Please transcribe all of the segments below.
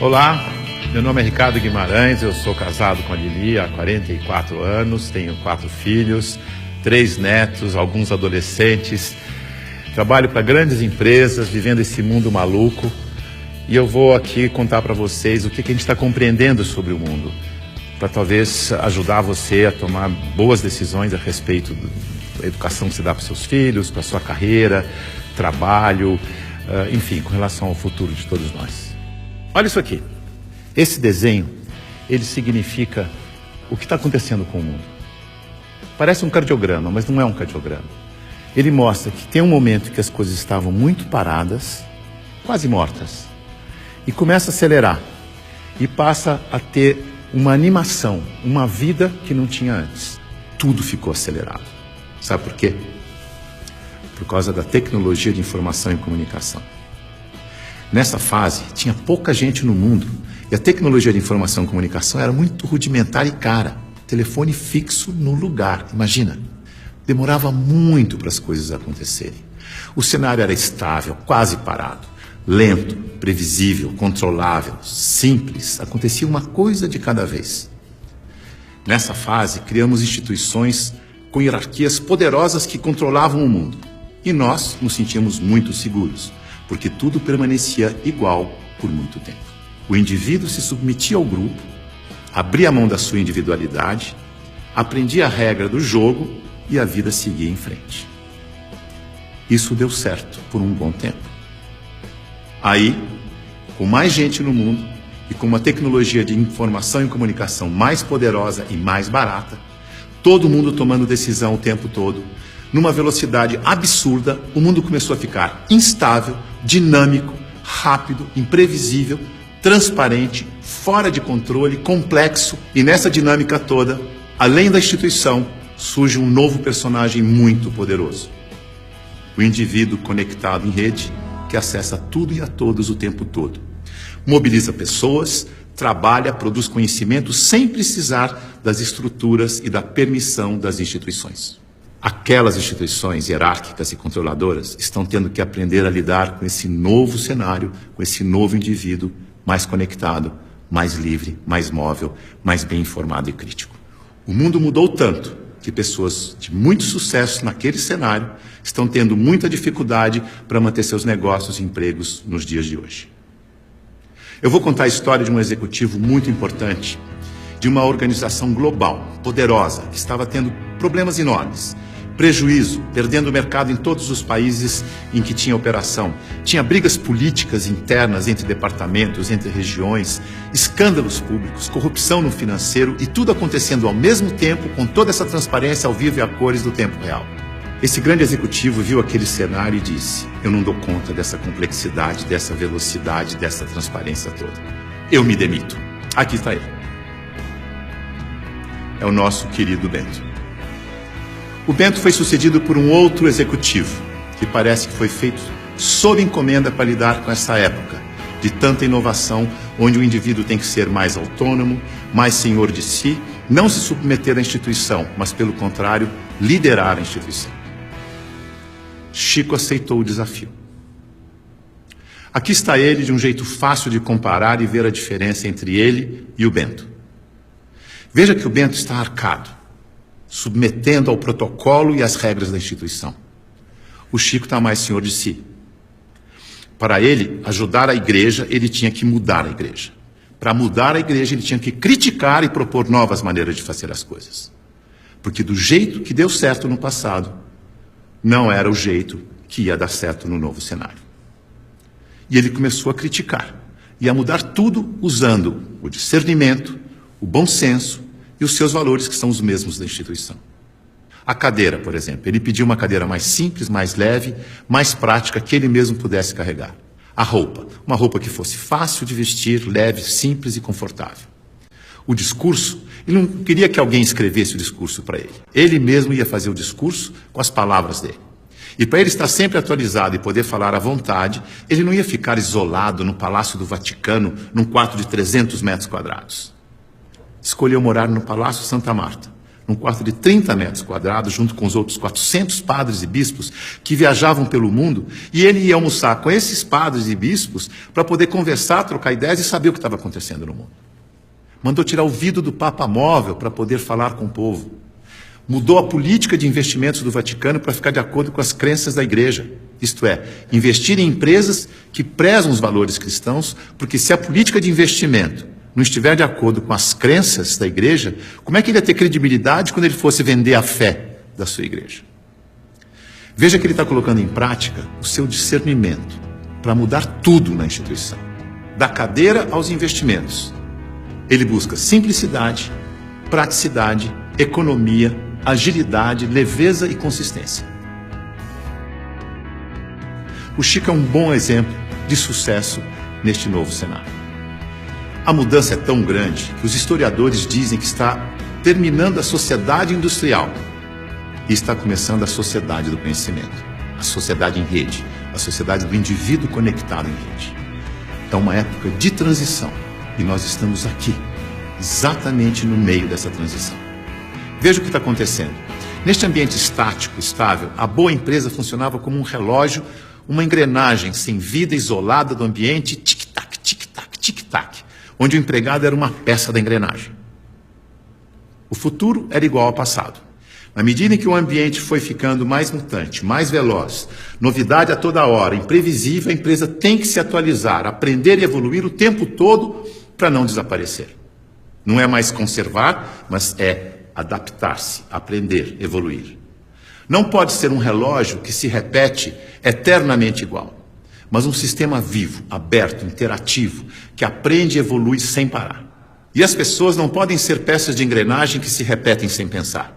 Olá, meu nome é Ricardo Guimarães, eu sou casado com a Lili há 44 anos, tenho 4 filhos, 3 netos, alguns adolescentes, trabalho para grandes empresas, vivendo esse mundo maluco, e eu vou aqui contar para vocês o que a gente está compreendendo sobre o mundo, para talvez ajudar você a tomar boas decisões a respeito da educação que você dá para seus filhos, para sua carreira, trabalho, enfim, com relação ao futuro de todos nós. Olha isso aqui. Esse desenho, ele significa o que está acontecendo com o mundo. Parece um cardiograma, mas não é um cardiograma. Ele mostra que tem um momento que as coisas estavam muito paradas, quase mortas, e começa a acelerar, e passa a ter uma animação, uma vida que não tinha antes. Tudo ficou acelerado. Sabe por quê? Por causa da tecnologia de informação e comunicação. Nessa fase, tinha pouca gente no mundo, e a tecnologia de informação e comunicação era muito rudimentar e cara. Telefone fixo no lugar, imagina. Demorava muito para as coisas acontecerem. O cenário era estável, quase parado, lento, previsível, controlável, simples. Acontecia uma coisa de cada vez. Nessa fase, criamos instituições com hierarquias poderosas que controlavam o mundo. E nós nos sentíamos muito seguros, porque tudo permanecia igual por muito tempo. O indivíduo se submetia ao grupo, abria mão da sua individualidade, aprendia a regra do jogo e a vida seguia em frente. Isso deu certo por um bom tempo. Aí, com mais gente no mundo e com uma tecnologia de informação e comunicação mais poderosa e mais barata, todo mundo tomando decisão o tempo todo, numa velocidade absurda, o mundo começou a ficar instável, dinâmico, rápido, imprevisível, transparente, fora de controle, complexo. E nessa dinâmica toda, além da instituição, surge um novo personagem muito poderoso. O indivíduo conectado em rede, que acessa tudo e a todos o tempo todo. Mobiliza pessoas, trabalha, produz conhecimento sem precisar das estruturas e da permissão das instituições. Aquelas instituições hierárquicas e controladoras estão tendo que aprender a lidar com esse novo cenário, com esse novo indivíduo mais conectado, mais livre, mais móvel, mais bem informado e crítico. O mundo mudou tanto que pessoas de muito sucesso naquele cenário estão tendo muita dificuldade para manter seus negócios e empregos nos dias de hoje. Eu vou contar a história de um executivo muito importante, de uma organização global, poderosa, que estava tendo problemas enormes. Prejuízo, perdendo o mercado em todos os países em que tinha operação. Tinha brigas políticas internas entre departamentos, entre regiões, escândalos públicos, corrupção no financeiro e tudo acontecendo ao mesmo tempo, com toda essa transparência ao vivo e a cores do tempo real. Esse grande executivo viu aquele cenário e disse: eu não dou conta dessa complexidade, dessa velocidade, dessa transparência toda. Eu me demito. Aqui está ele. É o nosso querido Bento. O Bento foi sucedido por um outro executivo, que parece que foi feito sob encomenda para lidar com essa época de tanta inovação, onde o indivíduo tem que ser mais autônomo, mais senhor de si, não se submeter à instituição, mas, pelo contrário, liderar a instituição. Chico aceitou o desafio. Aqui está ele, de um jeito fácil de comparar e ver a diferença entre ele e o Bento. Veja que o Bento está arcado, submetendo ao protocolo e às regras da instituição. O Chico está mais senhor de si. Para ele ajudar a igreja, ele tinha que mudar a igreja. Para mudar a igreja, ele tinha que criticar e propor novas maneiras de fazer as coisas. Porque do jeito que deu certo no passado, não era o jeito que ia dar certo no novo cenário. E ele começou a criticar e a mudar tudo usando o discernimento, o bom senso e os seus valores, que são os mesmos da instituição. A cadeira, por exemplo, ele pediu uma cadeira mais simples, mais leve, mais prática, que ele mesmo pudesse carregar. A roupa, uma roupa que fosse fácil de vestir, leve, simples e confortável. O discurso, ele não queria que alguém escrevesse o discurso para ele. Ele mesmo ia fazer o discurso com as palavras dele. E para ele estar sempre atualizado e poder falar à vontade, ele não ia ficar isolado no Palácio do Vaticano, num quarto de 300 metros quadrados. Escolheu morar no Palácio Santa Marta, num quarto de 30 metros quadrados, junto com os outros 400 padres e bispos que viajavam pelo mundo, e ele ia almoçar com esses padres e bispos para poder conversar, trocar ideias e saber o que estava acontecendo no mundo. Mandou tirar o vidro do Papa Móvel para poder falar com o povo. Mudou a política de investimentos do Vaticano para ficar de acordo com as crenças da Igreja. Isto é, investir em empresas que prezam os valores cristãos, porque se a política de investimento não estiver de acordo com as crenças da Igreja, como é que ele ia ter credibilidade quando ele fosse vender a fé da sua Igreja? Veja que ele está colocando em prática o seu discernimento para mudar tudo na instituição, da cadeira aos investimentos. Ele busca simplicidade, praticidade, economia, agilidade, leveza e consistência. O Chico é um bom exemplo de sucesso neste novo cenário. A mudança é tão grande que os historiadores dizem que está terminando a sociedade industrial e está começando a sociedade do conhecimento, a sociedade em rede, a sociedade do indivíduo conectado em rede. É uma época de transição e nós estamos aqui, exatamente no meio dessa transição. Veja o que está acontecendo. Neste ambiente estático, estável, a boa empresa funcionava como um relógio, uma engrenagem sem vida, isolada do ambiente, tic-tac, tic-tac, tic-tac, onde o empregado era uma peça da engrenagem. O futuro era igual ao passado. Na medida em que o ambiente foi ficando mais mutante, mais veloz, novidade a toda hora, imprevisível, a empresa tem que se atualizar, aprender e evoluir o tempo todo para não desaparecer. Não é mais conservar, mas é adaptar-se, aprender, evoluir. Não pode ser um relógio que se repete eternamente igual, mas um sistema vivo, aberto, interativo, que aprende e evolui sem parar. E as pessoas não podem ser peças de engrenagem que se repetem sem pensar.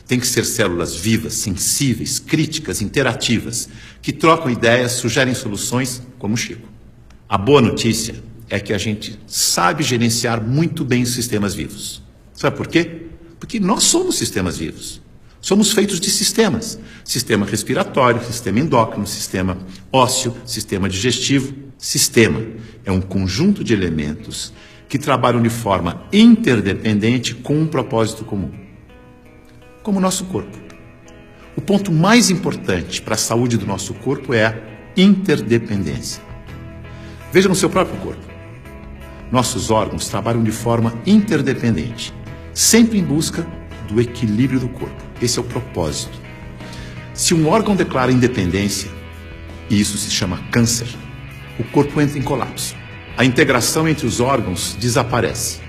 Tem que ser células vivas, sensíveis, críticas, interativas, que trocam ideias, sugerem soluções, como o Chico. A boa notícia é que a gente sabe gerenciar muito bem os sistemas vivos. Sabe por quê? Porque nós somos sistemas vivos. Somos feitos de sistemas. Sistema respiratório, sistema endócrino, sistema ósseo, sistema digestivo. Sistema é um conjunto de elementos que trabalham de forma interdependente com um propósito comum. Como o nosso corpo. O ponto mais importante para a saúde do nosso corpo é a interdependência. Veja no seu próprio corpo. Nossos órgãos trabalham de forma interdependente, sempre em busca do equilíbrio do corpo. Esse é o propósito. Se um órgão declara independência, e isso se chama câncer, o corpo entra em colapso. A integração entre os órgãos desaparece.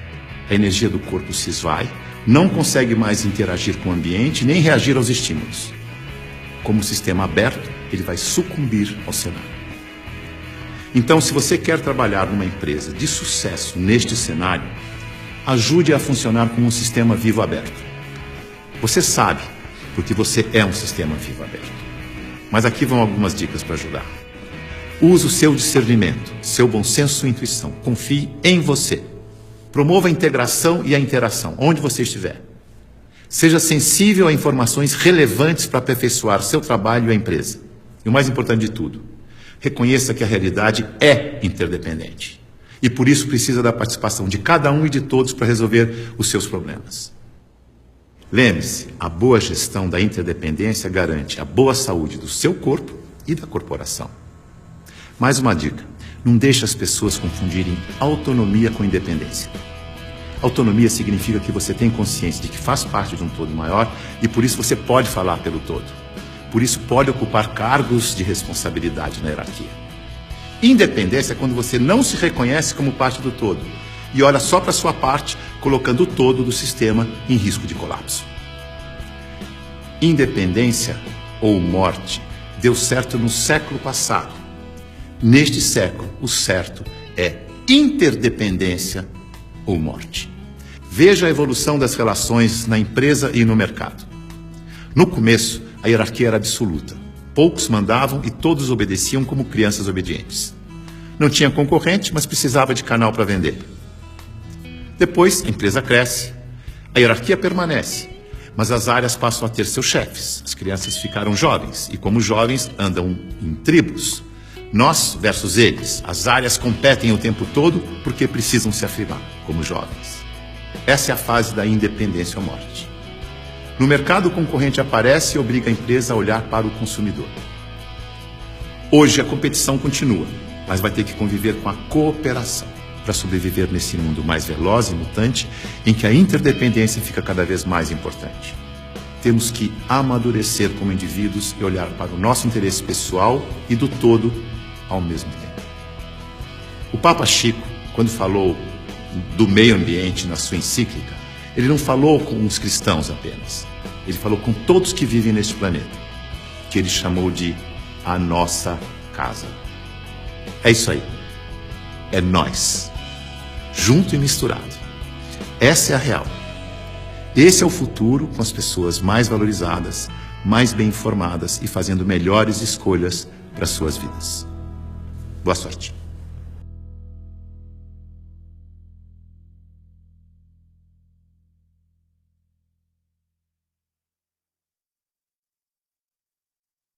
A energia do corpo se esvai, não consegue mais interagir com o ambiente, nem reagir aos estímulos. Como sistema aberto, ele vai sucumbir ao cenário. Então, se você quer trabalhar numa empresa de sucesso neste cenário, ajude a funcionar como um sistema vivo aberto. Você sabe, porque você é um sistema vivo aberto. Mas aqui vão algumas dicas para ajudar. Use o seu discernimento, seu bom senso e intuição. Confie em você. Promova a integração e a interação, onde você estiver. Seja sensível a informações relevantes para aperfeiçoar seu trabalho e a empresa. E o mais importante de tudo, reconheça que a realidade é interdependente. E por isso precisa da participação de cada um e de todos para resolver os seus problemas. Lembre-se, a boa gestão da interdependência garante a boa saúde do seu corpo e da corporação. Mais uma dica, não deixe as pessoas confundirem autonomia com independência. Autonomia significa que você tem consciência de que faz parte de um todo maior e por isso você pode falar pelo todo. Por isso pode ocupar cargos de responsabilidade na hierarquia. Independência é quando você não se reconhece como parte do todo e olha só para a sua parte, colocando o todo do sistema em risco de colapso. Independência ou morte deu certo no século passado. Neste século, o certo é interdependência ou morte. Veja a evolução das relações na empresa e no mercado. No começo, a hierarquia era absoluta. Poucos mandavam e todos obedeciam como crianças obedientes. Não tinha concorrente, mas precisava de canal para vender. Depois, a empresa cresce, a hierarquia permanece, mas as áreas passam a ter seus chefes. As crianças ficaram jovens e, como jovens, andam em tribos. Nós versus eles. As áreas competem o tempo todo porque precisam se afirmar como jovens. Essa é a fase da independência ou morte. No mercado, o concorrente aparece e obriga a empresa a olhar para o consumidor. Hoje, a competição continua, mas vai ter que conviver com a cooperação para sobreviver nesse mundo mais veloz e mutante, em que a interdependência fica cada vez mais importante. Temos que amadurecer como indivíduos e olhar para o nosso interesse pessoal e do todo ao mesmo tempo. O Papa Chico, quando falou do meio ambiente na sua encíclica, ele não falou com os cristãos apenas. Ele falou com todos que vivem neste planeta, que ele chamou de a nossa casa. É isso aí. É nós. Junto e misturado. Essa é a real. Esse é o futuro, com as pessoas mais valorizadas, mais bem informadas e fazendo melhores escolhas para suas vidas. Boa sorte.